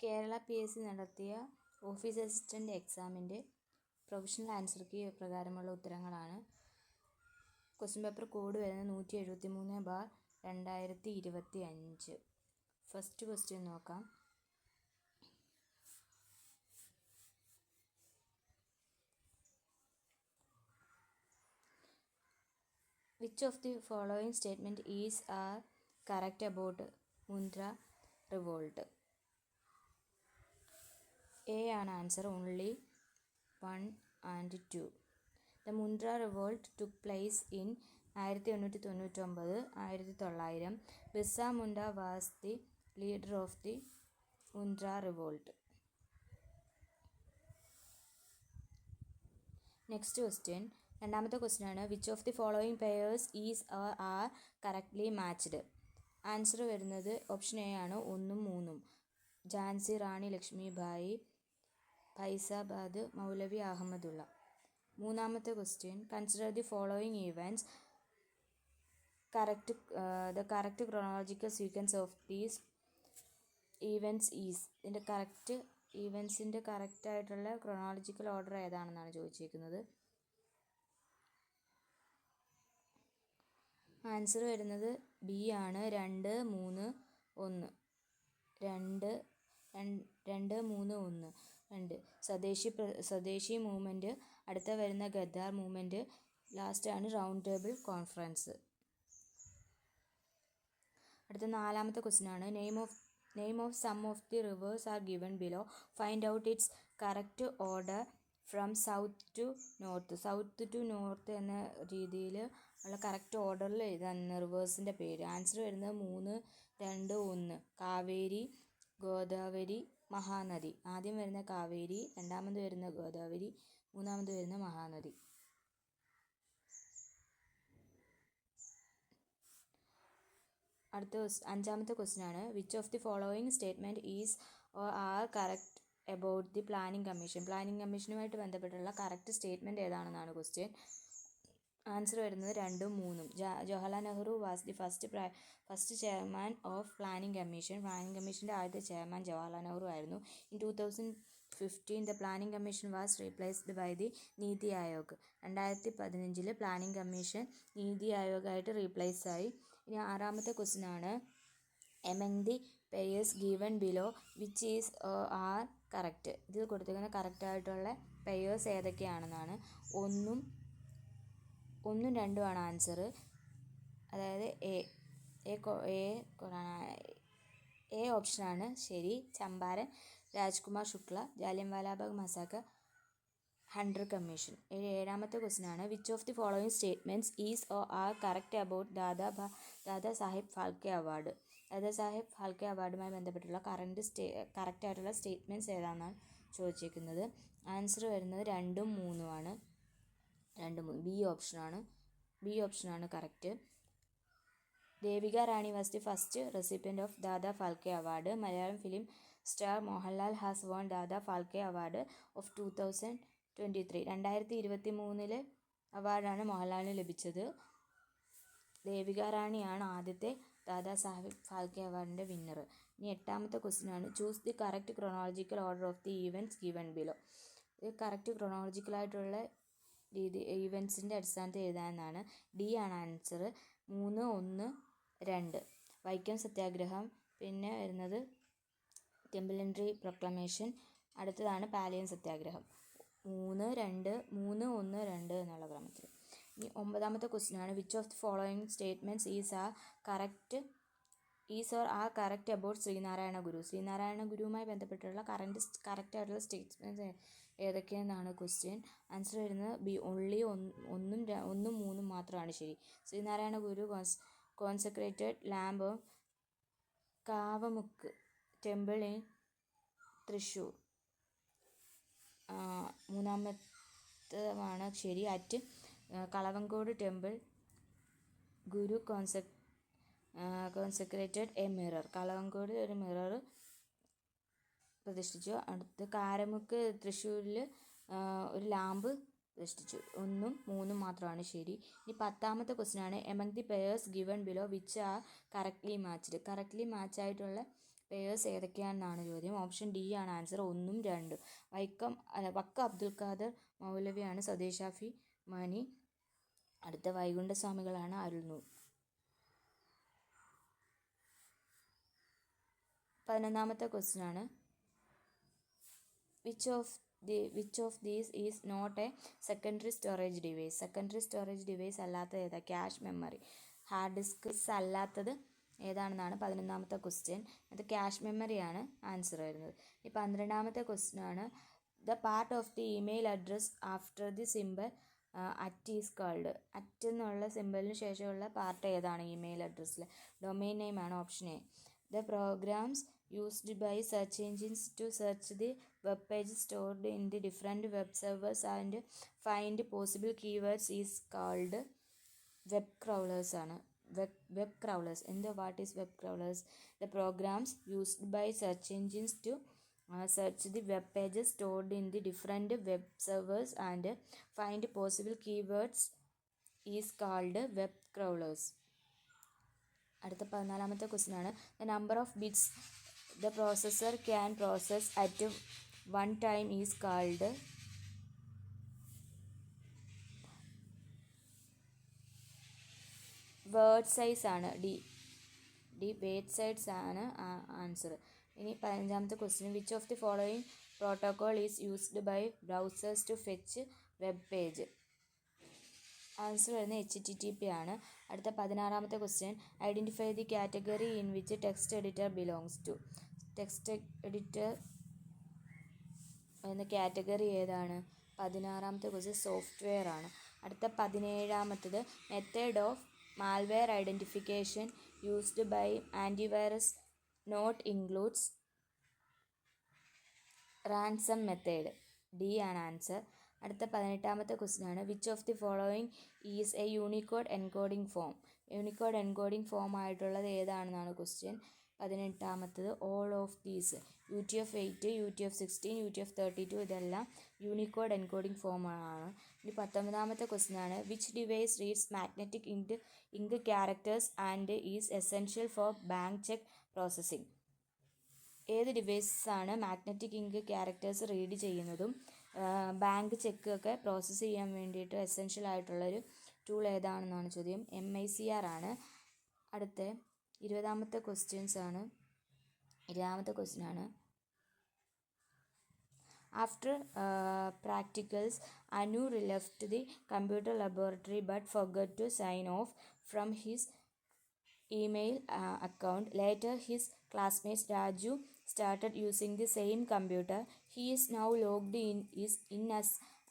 Kerala PSC നടത്തിയ office assistant എക്സാമിൻ്റെ provisional answer key പ്രകാരമുള്ള ഉത്തരങ്ങളാണ്. ക്വസ്റ്റ്യൻ പേപ്പർ കോഡ് വരുന്നത് 173/2025. ഫസ്റ്റ് ക്വസ്റ്റ്യൻ നോക്കാം. Which of the following statement is correct about Mundra revolt? A ആണ് answer. Only 1 and 2. The Mundra revolt took place in 1899-1900. Birsa Munda was the leader of the Mundra revolt. Next question, രണ്ടാമത്തെ question ആണ്. Which of the following pairs is R correctly matched? Answer വരുന്നത് option A ആണ് 1 3. ഝാൻസി റാണി ലക്ഷ്മിബായി, ഫൈസാബാദ് മൗലവി അഹമ്മദുള്ള. മൂന്നാമത്തെ question, consider the following events. The correct chronological sequence of these events is. ഇതിൻ്റെ correct ഈവൻസിൻ്റെ കറക്റ്റായിട്ടുള്ള chronological order ഏതാണെന്നാണ് ചോദിച്ചിരിക്കുന്നത്. Answer വരുന്നത് B ആണ് 2 3 1. 2 3 1 2. സ്വദേശി മൂവ്മെൻറ്റ്, അടുത്ത വരുന്ന ഗദ്ദാർ മൂവ്മെൻറ്റ്, ലാസ്റ്റ് ആണ് റൗണ്ട് ടേബിൾ കോൺഫറൻസ്. അടുത്ത നാലാമത്തെ ക്വസ്റ്റ്യൻ ആണ്. Name of some of the rivers are given below. Find out its correct order from south to north. South to north എന്ന രീതിയിൽ ഉള്ള കറക്റ്റ് ഓർഡറിൽ എഴുതാൻ റിവേഴ്സിൻ്റെ പേര്. ആൻസർ വരുന്നത് 3 2 1. കാവേരി, ഗോദാവരി, മഹാനദി. ആദ്യം വരുന്ന കാവേരി, രണ്ടാമത് വരുന്ന ഗോദാവരി, മൂന്നാമത് വരുന്ന മഹാനദി. അടുത്ത അഞ്ചാമത്തെ ക്വസ്റ്റ്യൻ ആണ്. Which of the following statement is are correct about the planning commission? Planning കമ്മീഷനുമായിട്ട് ബന്ധപ്പെട്ടുള്ള കറക്റ്റ് സ്റ്റേറ്റ്മെൻറ്റ് ഏതാണെന്നാണ് ക്വസ്റ്റ്യൻ. ആൻസർ വരുന്നത് 2 3. Jawaharlal Nehru was the first chairman of planning commission. Planning കമ്മീഷൻ്റെ ആദ്യത്തെ ചെയർമാൻ ജവഹർലാൽ നെഹ്റു ആയിരുന്നു. In 2015 the planning commission was replaced by the NITI Aayog. 2015 planning commission നീതി ആയോഗായിട്ട് replace ആയി. ഇനി ആറാമത്തെ ക്വസ്റ്റ്യൻ ആണ്. Among the pairs given below which is are correct? ഇതിൽ കൊടുത്തിരിക്കുന്ന കറക്റ്റായിട്ടുള്ള പെയേഴ്സ് ഏതൊക്കെയാണെന്നാണ്. 1 2 ആണ് ആൻസർ. അതായത് എ ഓപ്ഷനാണ് ശരി. Champaran, Rajkumar Shukla, Jallianwala Bagh massacre, Hunter commission. ഏഴാമത്തെ ക്വസ്റ്റ്യൻ ആണ്. Which of the following statements is are correct about Dada Saheb Phalke award? Dada Saheb Phalke അവാർഡുമായി ബന്ധപ്പെട്ടുള്ള കറക്റ്റായിട്ടുള്ള സ്റ്റേറ്റ്മെൻറ്റ്സ് ഏതാണെന്നാണ് ചോദിച്ചിരിക്കുന്നത്. ആൻസർ വരുന്നത് 2 3 ആണ്. 2 3. ബി ഓപ്ഷനാണ് correct. Devika Rani was the first recipient of Dada Phalke award. Malayalam film star Mohanlal has von Dada Phalke award of 2023. 2023 അവാർഡാണ് മോഹൻലാലിന് ലഭിച്ചത്. ദേവിക റാണിയാണ് ആദ്യത്തെ ദാദാ സാഹിബ് ഫാൽക്കെ അവാർഡിൻ്റെ വിന്നർ. ഇനി എട്ടാമത്തെ ക്വസ്റ്റ്യൻ ആണ്. Choose the correct chronological order of the events given below. ഇത് കറക്റ്റ് ക്രോണോളജിക്കലായിട്ടുള്ള ഈവൻറ്റ്സിൻ്റെ അടിസ്ഥാനത്തിൽ എഴുതാനാണ്. ഡി ആണ് ആൻസർ. 3 1 2. വൈക്കം സത്യാഗ്രഹം, പിന്നെ വരുന്നത് ടെമ്പിൾ പ്രൊക്ലമേഷൻ, അടുത്തതാണ് പാലിയൻ സത്യാഗ്രഹം. 3 2 3 1 2 എന്നുള്ള ക്രമത്തിൽ. ഇനി ഒമ്പതാമത്തെ ക്വസ്റ്റ്യൻ ആണ്. Which of the following statements is or are correct about Sree Narayana Guru? Sree Narayana ഗുരുവുമായി ബന്ധപ്പെട്ടുള്ള കറക്റ്റായിട്ടുള്ള സ്റ്റേറ്റ്മെൻറ്റ്സ് ഏതൊക്കെയെന്നാണ് ക്വസ്റ്റ്യൻ. ആൻസർ വരുന്നത് ബി. ഓൺലി 1 3 മാത്രമാണ് ശരി. Sree Narayana Guru consecrated lamp of Kavamukku temple in Thrissur. മൂന്നാമത്തേതാണ് ശരി. At Kalavankode temple Guru consecrated a mirror. Kalavankode ഒരു മിറർ പ്രതിഷ്ഠിച്ചു. അടുത്ത് കാരമുക്ക് തൃശ്ശൂരിൽ ഒരു ലാമ്പ് പ്രതിഷ്ഠിച്ചു. 1 3 മാത്രമാണ് ശരി. ഇനി പത്താമത്തെ ക്വസ്റ്റ്യൻ ആണ്. Among the pairs given below which are correctly matched? Correctly മാച്ചായിട്ടുള്ള പേഴ്സ് ഏതൊക്കെയാണെന്നാണ് ചോദ്യം. ഓപ്ഷൻ ഡി ആണ് ആൻസർ, 1ഉം 2ഉം. വക്ക അബ്ദുൽ ഖാദർ മൗലവിയാണ് സ്വദേശാഫി മാനി. അടുത്ത വൈകുണ്ഠസ്വാമികളാണ് അരുൾനൂർ. 11ാമത്തെ ക്വസ്റ്റ്യൻ ആണ്, which of these is not a secondary storage device? Secondary storage device അല്ലാത്തത് ഏതാ? Cache memory. ഹാർഡ് ഡിസ്ക് അല്ലാത്തത് ഏതാണെന്നാണ് 11ാമത്തെ ക്വസ്റ്റ്യൻ. അത് ക്യാഷ് മെമ്മറിയാണ് ആൻസർ വരുന്നത്. ഈ 12ാമത്തെ ക്വസ്റ്റ്യൻ ആണ്, the part of the email address after the symbol at is called. At എന്നുള്ള സിമ്പിളിന് ശേഷമുള്ള പാർട്ട് ഏതാണ് ഇമെയിൽ അഡ്രസ്സിൽ? ഡൊമൈൻ നെയിം ആണ്, option A. The programs used by search engines to search the web page stored in the different web servers and find possible keywords is called web crawlers ആണ്. web crawlers. What is web crawlers? The programs used by search engines to search the web pages stored in the different web servers and find possible keywords is called web crawlers. അടുത്ത 14ാമത്തെ question ആണ്, the number of bits the processor can process at one time is called word size ആണ്, D word size ആണ് answer. ഇനി 15ാമത്തെ question, which of the following protocol is used by browsers to fetch web page? Answer വരുന്നത് HTTP ആണ്. അടുത്ത 16ാമത്തെ question, identify the category in which text editor belongs to? Text editor എന്ന category ഏതാണ്? 16ാമത്തെ ക്വസ്റ്റ്യൻ സോഫ്റ്റ്വെയർ ആണ്. അടുത്ത 17ാമത്തത്, method of malware identification used by antivirus not includes ransom method. D ആണ് ആൻസർ. അടുത്ത 18ാമത്തെ ക്വസ്റ്റ്യൻ ആണ്, which of the following is a Unicode encoding form? Unicode encoding form ആയിട്ടുള്ളത് ഏതാണെന്നാണ് ക്വസ്റ്റ്യൻ. 18ാമത്തത്, all of these. UTF-8, UTF-16, UTF-32 ഇതെല്ലാം Unicode encoding form ആണ്. ഇനി 19ാമത്തെ ക്വസ്റ്റ്യൻ ആണ്, which device reads magnetic ink characters and is essential for bank cheque processing? ഏത് ഡിവൈസാണ് മാഗ്നറ്റിക് ഇങ്ക് ക്യാരക്ടേഴ്സ് റീഡ് ചെയ്യുന്നതും ബാങ്ക് ചെക്ക് ഒക്കെ പ്രോസസ്സ് ചെയ്യാൻ വേണ്ടിയിട്ട് എസെൻഷ്യൽ ആയിട്ടുള്ളൊരു ടൂൾ ഏതാണെന്നാണ് ചോദ്യം. MICR ആണ്. അടുത്ത 20ാമത്തെ ക്വസ്റ്റ്യൻസ് ആണ്. 20ാമത്തെ ക്വസ്റ്റ്യൻ ആണ്, after practicals Anu left the computer laboratory but forgot to sign off from his email account. Later his classmate Raju started using the same computer. He is now logged in as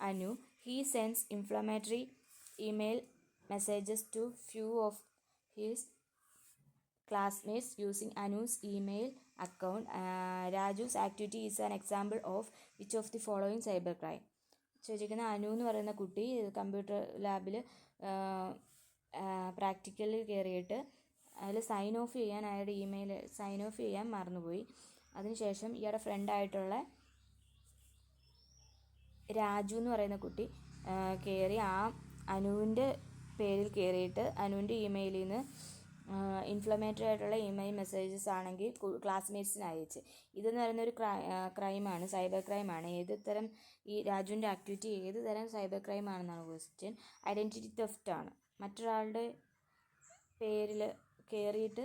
Anu. He sends inflammatory email messages to few of his classmates using Anu's email account. Raju's activity is an example of which of the following cybercrime? ചോദിച്ചിരിക്കുന്ന അനു എന്ന് പറയുന്ന കുട്ടി computer ലാബിൽ പ്രാക്ടിക്കലിൽ കയറിയിട്ട് അതിൽ sign of ചെയ്യാൻ അയാളുടെ email sign of ചെയ്യാൻ മറന്നുപോയി. അതിനുശേഷം ഇയാളുടെ ഫ്രണ്ടായിട്ടുള്ള രാജു എന്ന് പറയുന്ന കുട്ടി കയറി ആ അനുവിൻ്റെ പേരിൽ കയറിയിട്ട് അനുവിൻ്റെ ഇമെയിലിൽ നിന്ന് ഇൻഫ്ലമേറ്ററി ആയിട്ടുള്ള ഇമെയിൽ മെസ്സേജസ് ആണെങ്കിൽ ക്ലാസ്മേറ്റ്സിന് അയച്ച്. ഇതെന്ന് പറയുന്ന ഒരു ക്രൈമാണ്, സൈബർ ക്രൈമാണ്. ഏത് തരം ഈ രാജുവിൻ്റെ ആക്ടിവിറ്റി ഏത് തരം സൈബർ ക്രൈം ആണെന്നാണ് ക്വസ്റ്റ്യൻ. ഐഡൻറ്റിറ്റി തെഫ്റ്റ് ആണ്. മറ്റൊരാളുടെ പേരിൽ കയറിയിട്ട്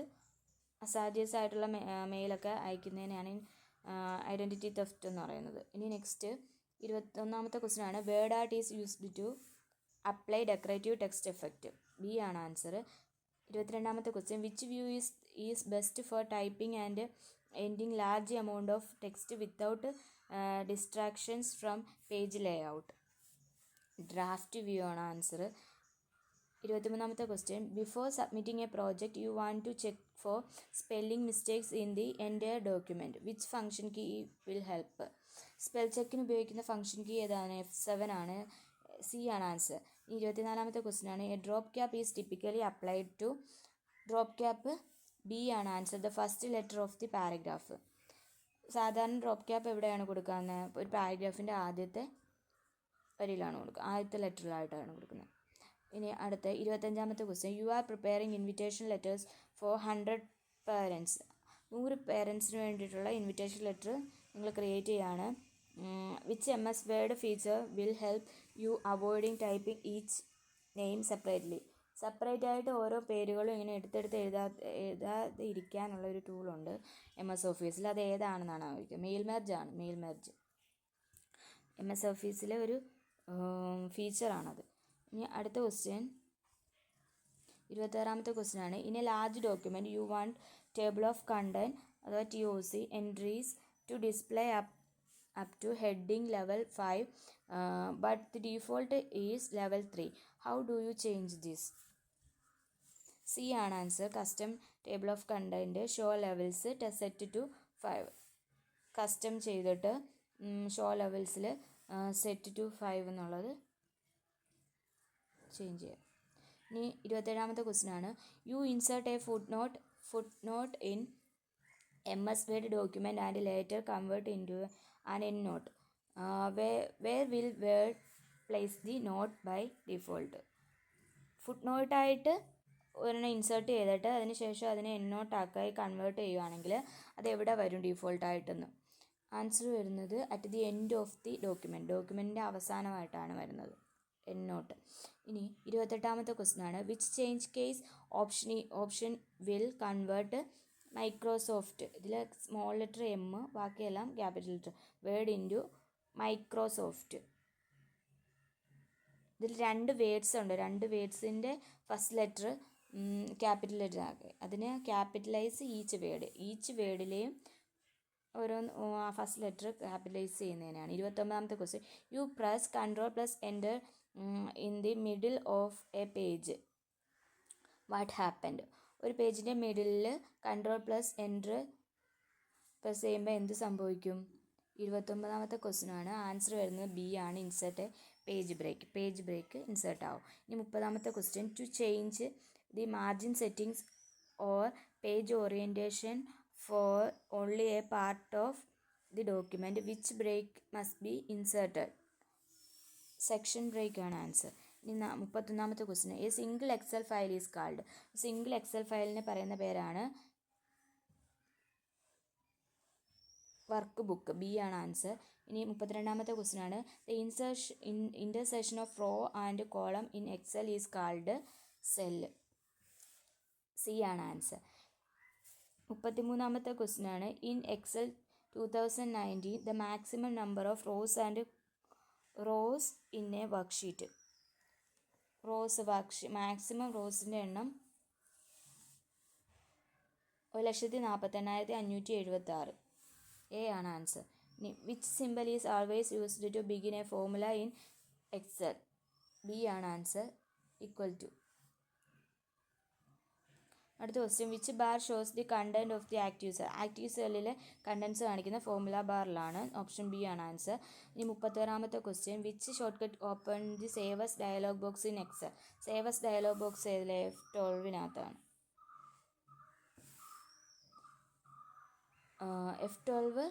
അസാധ്യസ് ആയിട്ടുള്ള മെയിലൊക്കെ അയക്കുന്നതിനാണ് ഐഡൻറ്റിറ്റി തെഫ്റ്റ് എന്ന് പറയുന്നത്. ഇനി നെക്സ്റ്റ് 21ാമത്തെ ക്വസ്റ്റ്യൻ ആണ്, word art is used to apply decorative text effect? B ആണ് ആൻസർ. 22ാമത്തെ question, which view is best for typing and ending large amount of text without distractions from page layout? Draft view ആണ് answer. 23ാമത്തെ question, before submitting a project you want to check for spelling mistakes in the entire document. Which function key will help? Spell ചെക്കിന് ഉപയോഗിക്കുന്ന function key ഏതാണ്? F7 ആണ്. C ആണ് answer. 24ാമത്തെ question ആണ്, a drop cap is typically applied to? Drop cap B ആണ് answer, the first letter of the paragraph. സാധാരണ drop cap എവിടെയാണ് കൊടുക്കുന്നത്? ഒരു പാരഗ്രാഫിൻ്റെ ആദ്യത്തെ വരിയിലാണ് കൊടുക്കുക, ആദ്യത്തെ ലെറ്ററിലായിട്ടാണ് കൊടുക്കുന്നത്. ഇനി അടുത്ത 25ാമത്തെ question, you are preparing invitation letters for 100 parents. 100 പേരൻസിന് വേണ്ടിയിട്ടുള്ള ഇൻവിറ്റേഷൻ ലെറ്റർ നിങ്ങൾ ക്രിയേറ്റ് ചെയ്യാണ്. Which MS word feature will help you avoiding typing each name separately. Separate ആയിട്ട് ഓരോ പേരുകളും ഇങ്ങനെ എടുത്തെടുത്ത് എഴുതാതെ ഇരിക്കാനുള്ള ഒരു ടൂളുണ്ട് MS ഓഫീസിൽ. അത് ഏതാണെന്നാണ് ചോദിക്കുക. മെയിൽ മെർജ് ആണ്. മെയിൽ മെർജ് MS ഓഫീസിലെ ഒരു ഫീച്ചറാണത്. ഇനി അടുത്ത ക്വസ്റ്റ്യൻ 26ാമത്തെ ക്വസ്റ്റ്യൻ ആണ്. In a large document you want table of content അഥവാ TOC entries to display up to heading level 5 but the default is level 3. How do you change this? C ആണ് answer. Custom table of content show levels set to 5. Custom ചെയ്തിട്ട് show ലെവൽസിൽ set to 5 എന്നുള്ളത് change ചെയ്യാം. ഇനി 27ാമത്തെ question ആണ്. You insert a footnote in MS Word document and later convert into an endnote. Where will Word place the note by default? ഫുട് നോട്ടായിട്ട് ഒരെണ്ണം insert ചെയ്തിട്ട് അതിന് ശേഷം അതിനെ എൻഡ് ആക്കായി കൺവേർട്ട് ചെയ്യുകയാണെങ്കിൽ അത് എവിടെ വരും ഡീഫോൾട്ടായിട്ടെന്ന്? ആൻസർ വരുന്നത് at the end of the ഡോക്യുമെൻറ്റിൻ്റെ അവസാനമായിട്ടാണ് വരുന്നത് എൻഡ് നോട്ട്. ഇനി 28ാമത്തെ ക്വസ്റ്റ്യൻ ആണ്. Which change case option will convert Microsoft, ഇതിൽ സ്മോൾ ലെറ്റർ M ബാക്കിയെല്ലാം capital letter, word into Microsoft. ഇതിൽ 2 വേർഡ്സ് ഉണ്ട്. 2 വേർഡ്സിൻ്റെ ഫസ്റ്റ് ലെറ്റർ ക്യാപിറ്റൽ ലെറ്റർ ആക്കി അതിന് ക്യാപിറ്റലൈസ് ഈച്ച് വേർഡിലെയും ഓരോന്ന് ഫസ്റ്റ് ലെറ്റർ ക്യാപിറ്റലൈസ് ചെയ്യുന്നതിനാണ്. 29ാമത്തെ question. You press Ctrl+Enter in the middle of a page. What happened? ഒരു പേജിൻ്റെ മിഡിലിൽ Ctrl+Enter പ്രസ് ചെയ്യുമ്പോൾ എന്ത് സംഭവിക്കും? 29ാമത്തെ ക്വസ്റ്റ്യൻ ആണ്. ആൻസർ വരുന്നത് B ആണ്. ഇൻസേർട്ട് പേജ് ബ്രേക്ക് ഇൻസേർട്ട് ആവും. ഇനി 30ാമത്തെ question. To change the margin settings or page orientation for only a part of the document which break must be inserted? Section break ആണ് ആൻസർ. ഇനി 31ാമത്തെ question. A single Excel file is called. Single Excel ഫയലിനെ പറയുന്ന പേരാണ് workbook. B ആണ് answer. ഇനി 32ാമത്തെ question ആണ്. The intersection of row and column in Excel is called cell. C ആണ് ആൻസർ. 33ാമത്തെ ക്വസ്റ്റ്യൻ ആണ്. In Excel 2019 the maximum number of rows in a worksheet. Maximum റോസിൻ്റെ എണ്ണം 1,48,576. A ആണ് ആൻസർ. ഇനി which symbol is always used to begin a formula in Excel? B ആണ് answer. Equal to. അടുത്ത question. Which bar shows the content of the active cell? Active സെല്ലിലെ contents കാണിക്കുന്ന formula ബാറിലാണ്. Option B ആണ് answer. ഇനി 31ാമത്തെ question. Which shortcut open the save as dialog box in Excel? Save as dialog box ഏതിലെ? F12 F12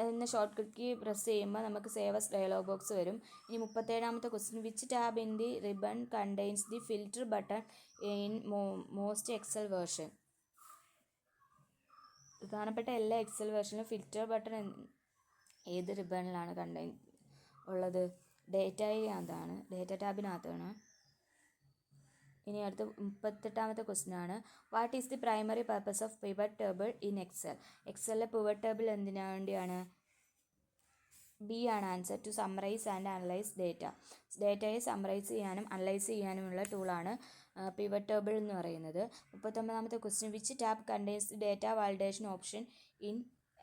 എന്ന short cut key press ചെയ്യുമ്പോൾ നമുക്ക് സേവസ് ഡയലോഗ് ബോക്സ് വരും. ഇനി 37ാമത്തെ question. Which tab in the ribbon contains the filter button in most Excel version? പ്രധാനപ്പെട്ട എല്ലാ Excel വേർഷനിലും ഫിൽറ്റർ ബട്ടൺ ഏത് റിബണിലാണ് ഉള്ളത്? ഡേറ്റ ടാബിനകത്താണ്. ഇനി അടുത്ത 38ാമത്തെ ക്വസ്റ്റ്യൻ ആണ്. What is the primary purpose of pivot table in Excel? എക്സലിലെ പിവറ്റ് ടേബിൾ എന്തിനു വേണ്ടിയാണ്? B ആണ് answer. To summarise and analyse ഡേറ്റയെ സമ്മറൈസ് ചെയ്യാനും അനലൈസ് ചെയ്യാനുമുള്ള ടൂളാണ് പിവറ്റ് ടേബിൾ എന്ന് പറയുന്നത്. 39ാമത്തെ question. Which tab contains the data validation option in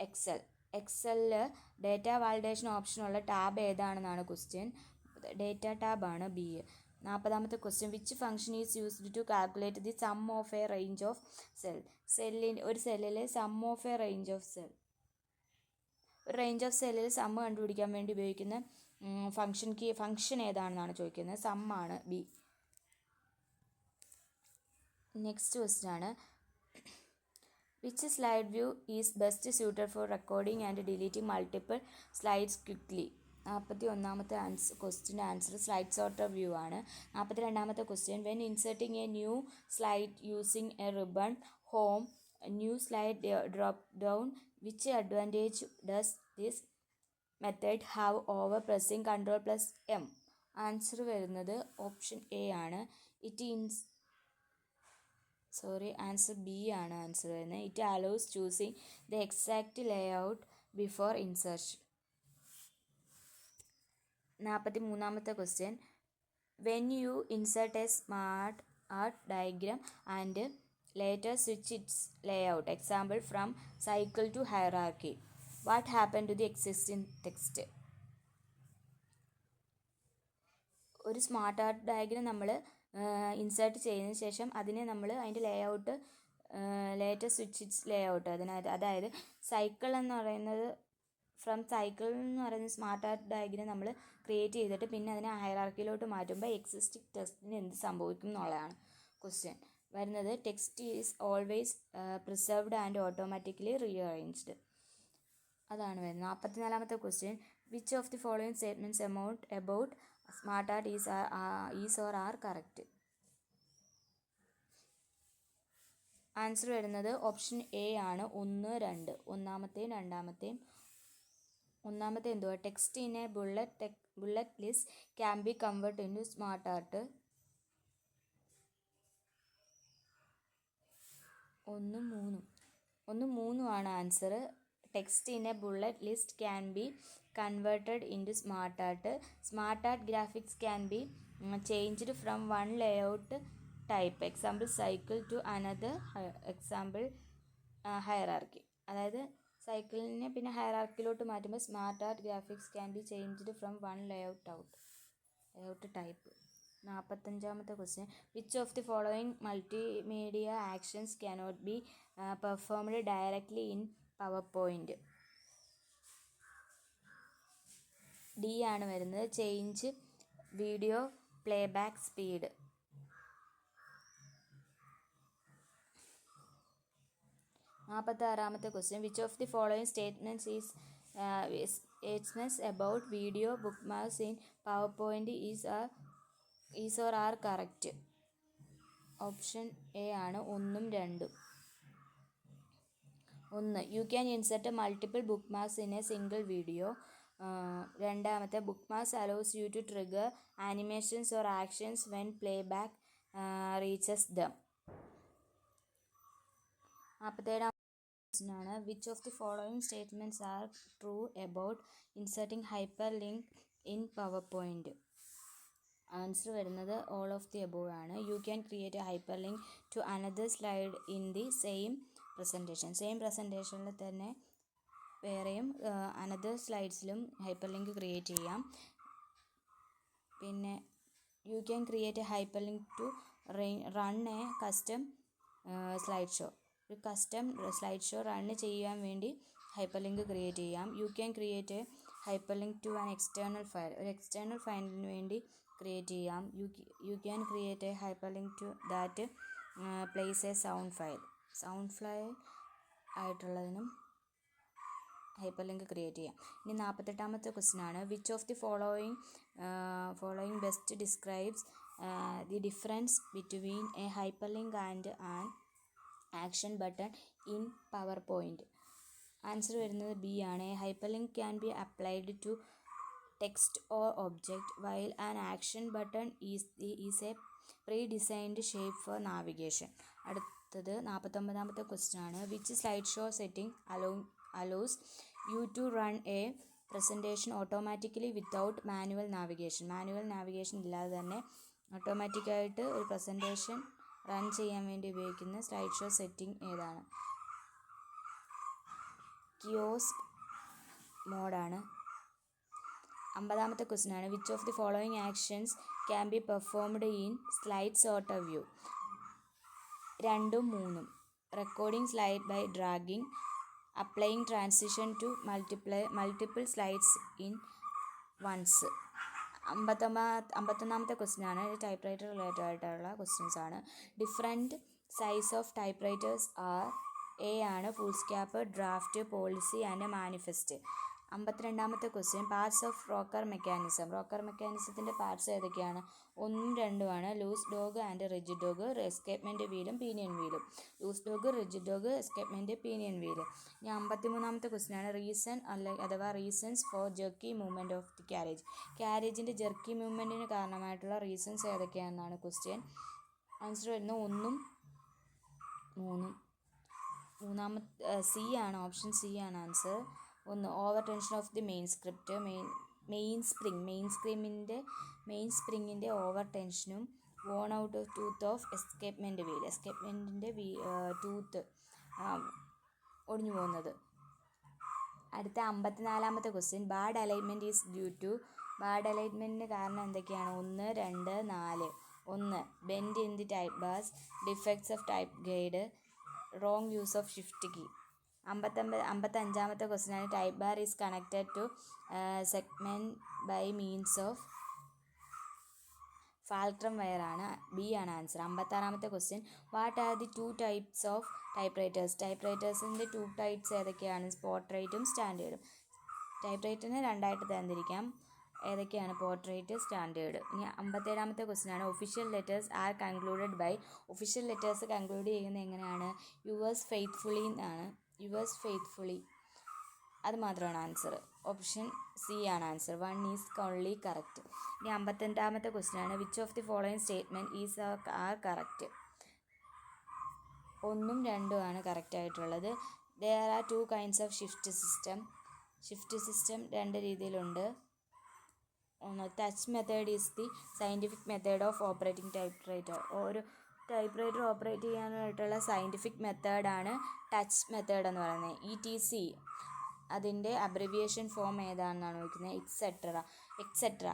Excel? എക്സലിൽ ഡേറ്റ വാലിഡേഷൻ ഓപ്ഷനുള്ള ടാബ് ഏതാണെന്നാണ് ക്വസ്റ്റ്യൻ. ഡേറ്റ ടാബാണ് B. 40ാമത്തെ question. Which function is used to calculate the sum of a range of ഒരു സെല്ലിലെ sum of a range of സെല്ലിൽ sum കണ്ടുപിടിക്കാൻ വേണ്ടി ഉപയോഗിക്കുന്ന ഫംഗ്ഷൻ ഏതാണെന്നാണ് ചോദിക്കുന്നത്. സം ആണ് B. നെക്സ്റ്റ് ക്വസ്റ്റ്യൻ ആണ്. Which slide view is best suited for recording and deleting multiple slides quickly? 41ാമത്തെ ക്വസ്റ്റ്യൻ്റെ ആൻസർ സ്ലൈഡ് സോർട്ടർ വ്യൂ ആണ്. 42ാമത്തെ question. When inserting a new slide using a ribbon home new slide drop down. Which advantage does this method have over pressing Ctrl plus M? Answer വരുന്നത് option A ആണ്. Answer B ആണ് answer വരുന്നത്. It allows choosing the exact layout before insertion. 43ാമത്തെ question. When you insert a smart art diagram and later switch its layout, example from cycle to hierarchy, what happened to the existing text? ഒരു smart art diagram നമ്മൾ insert ചെയ്തതിന് ശേഷം അതിനെ നമ്മൾ അതിൻ്റെ layout later switch it's layout അതായത് cycle എന്ന് പറയുന്നത് ഫ്രം സൈക്കിൾ എന്ന് പറയുന്ന സ്മാർട്ട് ആർട്ട് ഡയഗ്രം നമ്മൾ ക്രിയേറ്റ് ചെയ്തിട്ട് പിന്നെ അതിനെ ഹൈറാർക്കിയിലോട്ട് മാറ്റുമ്പോൾ എക്സിസ്റ്റിംഗ് ടെക്സ്റ്റിന് എന്ത് സംഭവിക്കും എന്നുള്ളതാണ് ക്വസ്റ്റ്യൻ വരുന്നത്. Text is always preserved and automatically rearranged. അതാണ് വരുന്നത്. 44ാമത്തെ question. Which of the following statements about smart art is or are correct? Answer വരുന്നത് ഓപ്ഷൻ എ ആണ് 1, 2. ഒന്നാമത്തെയും രണ്ടാമത്തെയും. ഒന്നാമത്തെ എന്തുവാ? Text in a bullet list can be convert into smart art. 1, 3 ആണ് answer. Text in a bullet list can be converted into smart art. Smart art graphics can be changed from one layout type, example cycle, to another, example hierarchy. അതായത് സൈക്കിളിനെ പിന്നെ ഹൈറാർക്കിയിലോട്ട് മാറ്റുമ്പോൾ smart art graphics can be changed from one layout type. 45ാമത്തെ question. Which of the following multimedia actions cannot be performed directly in PowerPoint? D ആണ് വരുന്നത്. Change video playback speed. 46ാമത്തെ question. Which of the following statements about video bookmarks in PowerPoint is or are correct? Option A ആണ് 1, 2. 1. You can insert multiple bookmarks in a single video. രണ്ടാമത്തെ bookmarks allows you to trigger animations or actions when playback reaches them. 47ാമത്തെ question ആണ്. Which of the following statements are true about inserting hyperlink in PowerPoint? Answer വരുന്നത് all of the above ആണ്. You can create a hyperlink to another slide in the same പ്രസൻറ്റേഷനിൽ തന്നെ വേറെയും another സ്ലൈഡ്സിലും hyperlink create ചെയ്യാം. പിന്നെ you can create a hyperlink to run a custom slide show. ഒരു custom slide show run ചെയ്യാൻ വേണ്ടി hyperlink create ചെയ്യാം. You can create a hyperlink to an external file. ഒരു external ഫയലിന് വേണ്ടി create ചെയ്യാം. You can create a hyperlink to that plays a sound file ആയിട്ടുള്ളതിനും hyperlink create ചെയ്യാം. ഇനി 48ാമത്തെ ക്വസ്റ്റ്യൻ ആണ്. Which of the following best describes the difference between a hyperlink and an action button in PowerPoint? Answer വരുന്നത് B ആണ്. A hyperlink can be applied to text or object while an action button is a predesigned shape for navigation. അടുത്തത് 49ാമത്തെ question ആണ്. Which slide show setting allows you to run a presentation automatically without manual navigation ഇല്ലാതെ തന്നെ ഓട്ടോമാറ്റിക്കായിട്ട് ഒരു presentation run ചെയ്യാൻ വേണ്ടി ഉപയോഗിക്കുന്ന സ്ലൈഡ് ഷോ സെറ്റിംഗ് ഏതാണ്? കിയോസ്ക് മോഡാണ്. 50ാമത്തെ ക്വസ്റ്റ്യൻ ആണ്. Which of the following actions can be performed in slide sorter view? 2, 3. Recording slide by dragging, applying transition to multiple slides in once. 51ാമത്തെ ക്വസ്റ്റ്യൻ ആണ്. Typewriter related ആയിട്ടുള്ള questions ആണ്. Different size of typewriters are? A ആണ് foolscap, draft, policy and manifest. 52ാമത്തെ question parts of rocker mechanism. Rocker മെക്കാനിസത്തിൻ്റെ parts ഏതൊക്കെയാണ്? 1ഉം 2ഉമാണ്. Loose dog and rigid dog, escapement വീലും pinion വീലും. Loose dog, rigid dog, escapement, pinion wheel. ഇനി 53ാമത്തെ ക്വസ്റ്റ്യനാണ് റീസൺ അഥവാ reasons for jerky movement of the carriage. ക്യാരേജിൻ്റെ ജെർക്കി മൂവ്മെൻറ്റിന് കാരണമായിട്ടുള്ള റീസൺസ് ഏതൊക്കെയാണെന്നാണ് ക്വസ്റ്റ്യൻ. ആൻസർ വരുന്നത് 1ഉം 3ഉം. സി ആണ്, ഓപ്ഷൻ സി ആണ് answer. 1 over tension of the main സ്പ്രിങ്ങിൻ്റെ ഓവർ ടെൻഷനും worn out of tooth of escapement wheel, എസ്കേപ്മെൻറ്റിൻ്റെ ടൂത്ത് ഒടിഞ്ഞു പോകുന്നത്. അടുത്ത 54ാമത്തെ question bad alignment is due to. Bad അലൈൻമെൻറ്റിന് കാരണം എന്തൊക്കെയാണ്? 1, 2, 4. 1 bend in the type bars, defects of type guide, wrong use of shift key. 55ാമത്തെ ക്വസ്റ്റ്യനാണ് type bar is connected to segment by means of fulcrum wire ആണ്, B ആണ് answer. 56ാമത്തെ question what are the 2 types of typewriters. ടൈപ്പ് റൈറ്റേഴ്സിൻ്റെ 2 types ഏതൊക്കെയാണ്? പോർട്രേറ്റും സ്റ്റാൻഡേർഡും. ടൈപ്പ് റൈറ്ററിനെ 2ആയിട്ട് തരംതിരിക്കാം. ഏതൊക്കെയാണ്? Portrait, standard. ഇനി 57ാമത്തെ ക്വസ്റ്റ്യനാണ് official letters are concluded by. Official letters conclude ചെയ്യുന്നത് എങ്ങനെയാണ്? യുവേഴ്സ് ഫെയ്ത്ത്ഫുള്ളി എന്നാണ്. യുവേഴ്സ് ഫെയ്ത്ത്ഫുള്ളി, അത് മാത്രമാണ് ആൻസർ. ഓപ്ഷൻ സി ആണ് ആൻസർ. 1 is only correct. ഇനി 52ാമത്തെ ക്വസ്റ്റ്യനാണ് which of the following statement is are correct. 1ഉം 2ഉം ആണ് കറക്റ്റ് ആയിട്ടുള്ളത്. There are 2 kinds of shift system. Shift system 2 രീതിയിലുണ്ട്. Touch method is the scientific method of operating typewriter. ഒരു typewriter operate ചെയ്യാനായിട്ടുള്ള സയൻറ്റിഫിക് മെത്തേഡാണ് touch method എന്ന് പറയുന്നത്. ETC അതിൻ്റെ അബ്രിവിയേഷൻ ഫോം ഏതാണെന്നാണ് ചോദിക്കുന്നത്. എക്സെട്ര.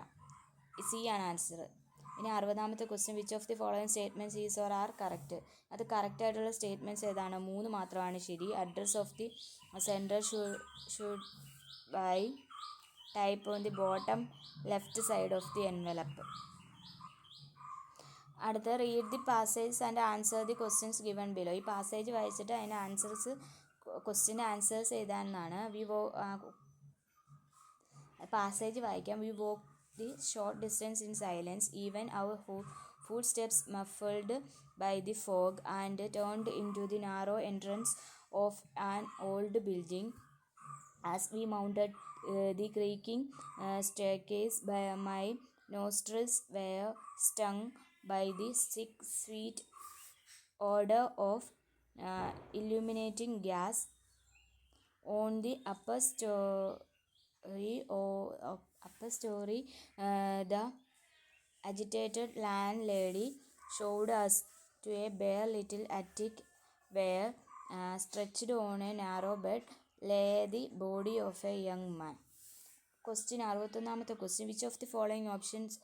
സി ആണ് ആൻസർ. ഇനി 60ാമത്തെ question which of the following statements is or are correct. അത് കറക്റ്റ് ആയിട്ടുള്ള സ്റ്റേറ്റ്മെൻറ്റ്സ് ഏതാണ്? 3 മാത്രമാണ് ശരി. Address of the sender should by type on the bottom left side of the envelope. അടുത്ത read the passage and answer the questions given below. ഈ passage വായിച്ചിട്ട് അതിൻ്റെ ക്വസ്റ്റ്യൻ്റെ ആൻസേഴ്സ് എഴുതാനാണ്. പാസേജ് വായിക്കാം. We walk the short distance in silence even our foot steps muffled by the fog and turned into the narrow entrance of an old building. As we mounted the creaking staircase, my nostrils were stung by the sweet odor of illuminating gas. On the upper story, the agitated landlady showed us to a bare little attic where, stretched on a narrow bed, lay the body of a young man. Question 61ാമത്തെ question which of the following options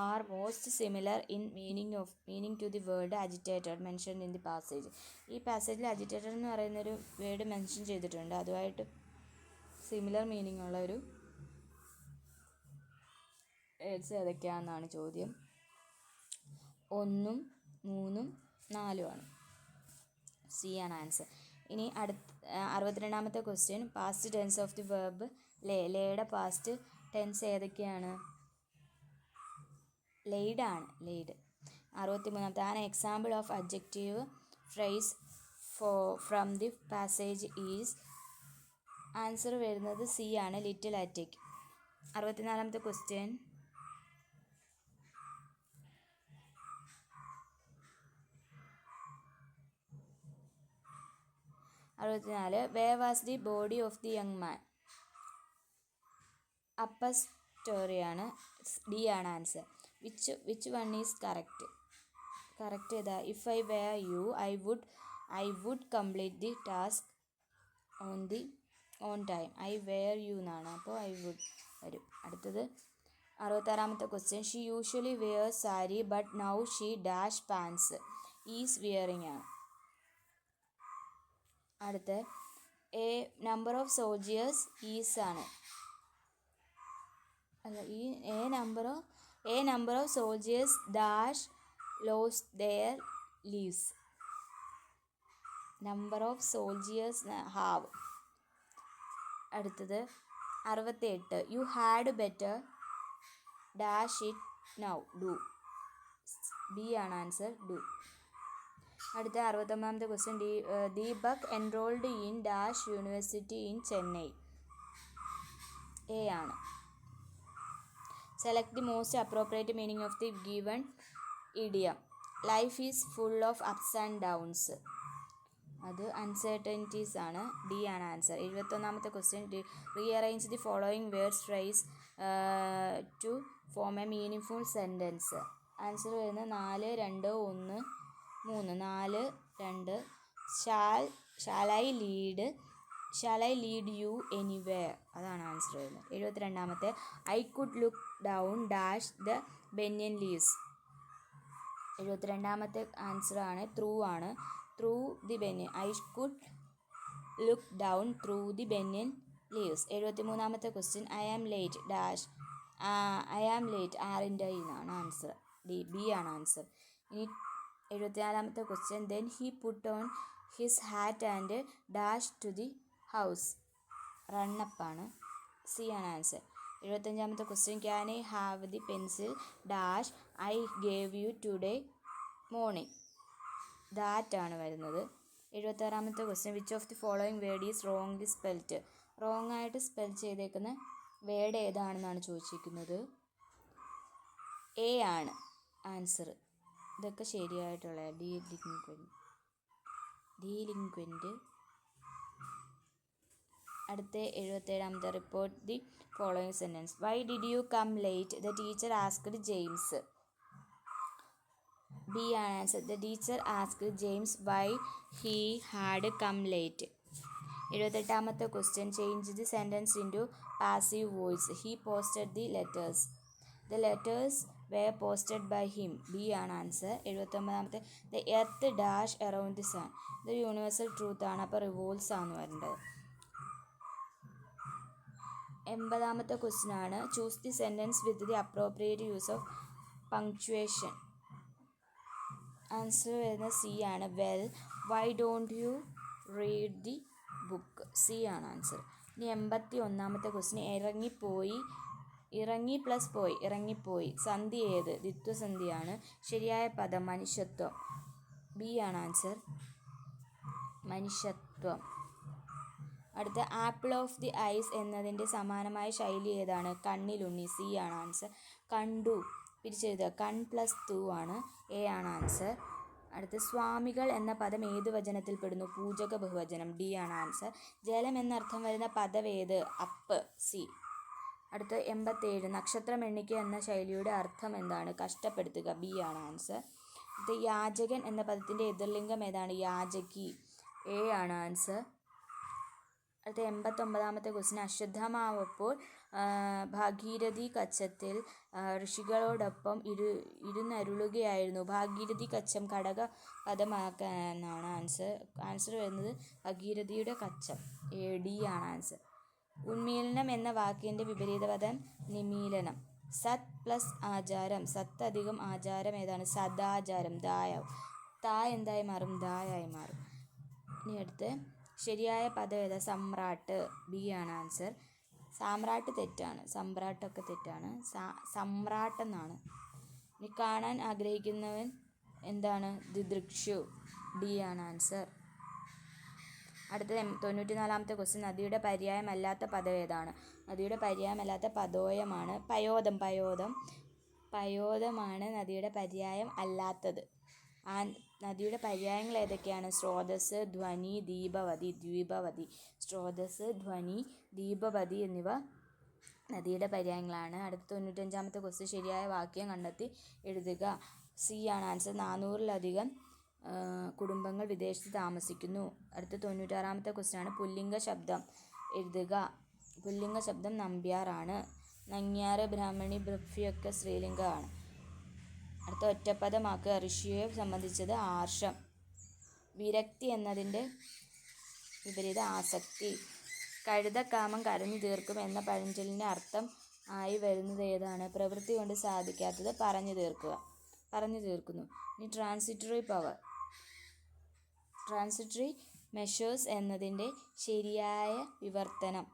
are most similar in meaning to the word agitated mention in the passage. ഈ പാസേജിൽ agitated എന്ന് പറയുന്നൊരു word mention ചെയ്തിട്ടുണ്ട്. അതുമായിട്ട് similar meaning ഉള്ള ഒരു words ഏതൊക്കെയാണെന്നാണ് ചോദ്യം. 1ഉം 3ഉം 4ഉമാണ്. സി ആണ് ആൻസർ. ഇനി 62ാമത്തെ question past tense of the verb lay. ലേയുടെ പാസ്റ്റ് ടെൻസ് ഏതൊക്കെയാണ്? ലെയ്ഡ് ആണ്. ലെയ്ഡ്. 63ാമത്തെ an example of adjective phrase from the passage is. Answer വരുന്നത് സി ആണ്, ലിറ്റിൽ അറ്റിക്. 64ാമത്തെ question 64 where was the body of the young man. Upper സ്റ്റോറിയാണ്. D ആണ് answer. Which one is correct. Correct ഏതാ? If I were you I would complete the task on time. I were you എന്നാണ്, അപ്പോൾ I would വരും. അടുത്തത് 66ാമത്തെ question she usually wear sari but now she dash pants. Is wearing ആണ്. അടുത്ത a number of soldiers is ആണ്. അല്ല, ഈ a number of soldiers dash lost their lives. Number of soldiers have. അടുത്തത് 68. You had better dash it now. Do. B ആണ് answer. Do. അടുത്ത 69ാമത്തെ question. Deepak enrolled in dash university in Chennai. A ആണ്. Select the most appropriate meaning of the given idiom. Life is full of ups and downs. അത് uncertainties ആണ്. D ആണ് answer. 71ാമത്തെ question. Rearrange the following words phrase to form a meaningful sentence. Answer വരുന്നത് 4, 2, 1, 3. 4, 2. Shall I lead you anywhere. അതാണ് answer വരുന്നത്. 72ാമത്തെ. I could look down dash the banyan leaves. 72ാമത്തെ answer ആണ് through ആണ്. Through the banyan. I could look down through the banyan leaves. 73ാമത്തെ question. I am late dash. I am late ആറിൻ്റെ എന്നാണ് answer. B ആണ് answer. ഇനി 74ാമത്തെ question. Then he put on his hat and dash to the house. റണ്ണപ്പാണ്. C ആണ് answer. 75ാമത്തെ question. Can I have the pencil dash I gave you today morning. That ആണ് വരുന്നത്. 76ാമത്തെ question. Which of the following word is wrongly spelt. Wrong ആയിട്ട് spell ചെയ്തേക്കുന്ന word ഏതാണെന്നാണ് ചോദിച്ചിരിക്കുന്നത്. എ ആണ് ആൻസർ. ഇതൊക്കെ ശരിയായിട്ടുള്ള ഡീലിങ്ക്വൻറ്റ്. അടുത്ത 77ാമത്തെ. Report the following sentence. Why did you come late the teacher asked James. B ആണ് answer. The teacher asked James why he had come late. 78ാമത്തെ question. Change the sentence into passive voice. He posted the letters. The letters were posted by him. B ആണ് answer. 79ാമത്തെ. The earth dash around the sun. ഇത് universal truth ആണ്. അപ്പോൾ revolves ആണ് വരേണ്ടത്. 80ാമത്തെ question ആണ്. Choose the sentence with the appropriate use of punctuation. Answer വരുന്നത് സി ആണ്. Well why don't you read the book. C ആണ് ആൻസർ. ഇനി 81ാമത്തെ ക്വസ്റ്റ്യൻ. ഇറങ്ങി പ്ലസ് പോയി. ഇറങ്ങിപ്പോയി. സന്ധി ഏത്? ദ്വിത്വസന്ധിയാണ്. ശരിയായ പദം മനുഷ്യത്വം. ബി ആണ് ആൻസർ. മനുഷ്യത്വം. അടുത്ത ആപ്പിൾ ഓഫ് ദി ഐസ് എന്നതിൻ്റെ സമാനമായ ശൈലി ഏതാണ്? കണ്ണിലുണ്ണി. സി ആണ് ആൻസർ. കണ്ടു പിരിച്ചെഴുതുക. കൺ പ്ലസ് തു ആണ്. എ ആണ് ആൻസർ. അടുത്ത സ്വാമികൾ എന്ന പദം ഏത് വചനത്തിൽ പെടുന്നു? പൂജക ബഹുവചനം. ഡി ആണ് ആൻസർ. ജലം എന്നർത്ഥം വരുന്ന പദവേത്? അപ്പ്. സി. അടുത്ത 87. നക്ഷത്രം എണ്ണിക്കുക എന്ന ശൈലിയുടെ അർത്ഥം എന്താണ്? കഷ്ടപ്പെടുത്തുക. ബി ആണ് ആൻസർ. അടുത്ത യാചകൻ എന്ന പദത്തിൻ്റെ എതിർലിംഗം ഏതാണ്? യാചകി. എ ആണ് ആൻസർ. അടുത്ത 89ാമത്തെ ക്വസ്റ്റ്യൻ. അശ്വത്ഥമാവപ്പോൾ ഭാഗീരഥി കച്ചത്തിൽ ഋഷികളോടൊപ്പം ഇരുന്നരുളുകയായിരുന്നു. ഭാഗീരഥി കച്ചം ഘടക പദമാക്കാനാണ് ആൻസർ. ആൻസർ വരുന്നത് ഭാഗീരഥിയുടെ കച്ചം. ഡി ആണ് ആൻസർ. ഉന്മീലനം എന്ന വാക്കിൻ്റെ വിപരീത പദം നിമീലനം. സത് പ്ലസ് ആചാരം. സത്ത് അധികം ആചാരം ഏതാണ്? സദാചാരം. ദായാവും. താ എന്തായി മാറും? ദായായി മാറും. ഇനി അടുത്ത് ശരിയായ പദം ഏതാ? സമ്രാട്ട്. ബി ആണ് ആൻസർ. സാമ്രാട്ട് തെറ്റാണ്. സമ്രാട്ടൊക്കെ തെറ്റാണ്. സമ്രാട്ട് എന്നാണ്. ഇനി കാണാൻ ആഗ്രഹിക്കുന്നവൻ എന്താണ്? ദിദൃക്ഷു. ഡി ആണ് ആൻസർ. അടുത്ത 94ാമത്തെ ക്വസ്റ്റ്യൻ. നദിയുടെ പര്യായമല്ലാത്ത പദം ഏതാണ്? നദിയുടെ പര്യായമല്ലാത്ത പദോയമാണ്. പയോദമാണ് നദിയുടെ പര്യായം അല്ലാത്തത്. നദിയുടെ പര്യായങ്ങൾ ഏതൊക്കെയാണ്? സ്രോതസ്, ധ്വനി, ദ്വീപവതി. സ്രോതസ്, ധ്വനി, ദീപവതി എന്നിവ നദിയുടെ പര്യായങ്ങളാണ്. അടുത്ത 95ാമത്തെ ക്വസ്റ്റ്യൻ. ശരിയായ വാക്യം കണ്ടെത്തി എഴുതുക. സി ആണ് ആൻസർ. 400-ലധികം കുടുംബങ്ങൾ വിദേശത്ത് താമസിക്കുന്നു. അടുത്ത 96ാമത്തെ ക്വസ്റ്റ്യൻ ആണ്. പുല്ലിംഗ ശബ്ദം എഴുതുക. പുല്ലിംഗ ശബ്ദം നമ്പ്യാറാണ്. നങ്ങ്യാറ്, ബ്രാഹ്മണി, ഭൃഫ്യൊക്കെ സ്ത്രീലിംഗമാണ്. അടുത്ത ഒറ്റപ്പദമാക്കുക. ഋഷിയെ സംബന്ധിച്ചത് ആർഷം. വിരക്തി എന്നതിൻ്റെ വിപരീത ആസക്തി. കഴുതക്കാമം കരഞ്ഞു തീർക്കും എന്ന പഴഞ്ചൊല്ലിൻ്റെ അർത്ഥം ആയി വരുന്നത് ഏതാണ്? പ്രവൃത്തി കൊണ്ട് സാധിക്കാത്തത് പറഞ്ഞു തീർക്കുന്നു. ഇനി ട്രാൻസിറ്ററി പവർ. ട്രാൻസിറ്ററി മെഷേഴ്സ് എന്നതിൻ്റെ ശരിയായ വിവർത്തനം.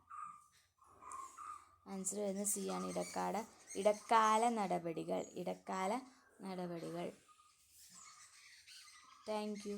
ആൻസർ വരുന്നത് സി ആണ്, ഇടക്കാല നടപടികൾ. Thank you.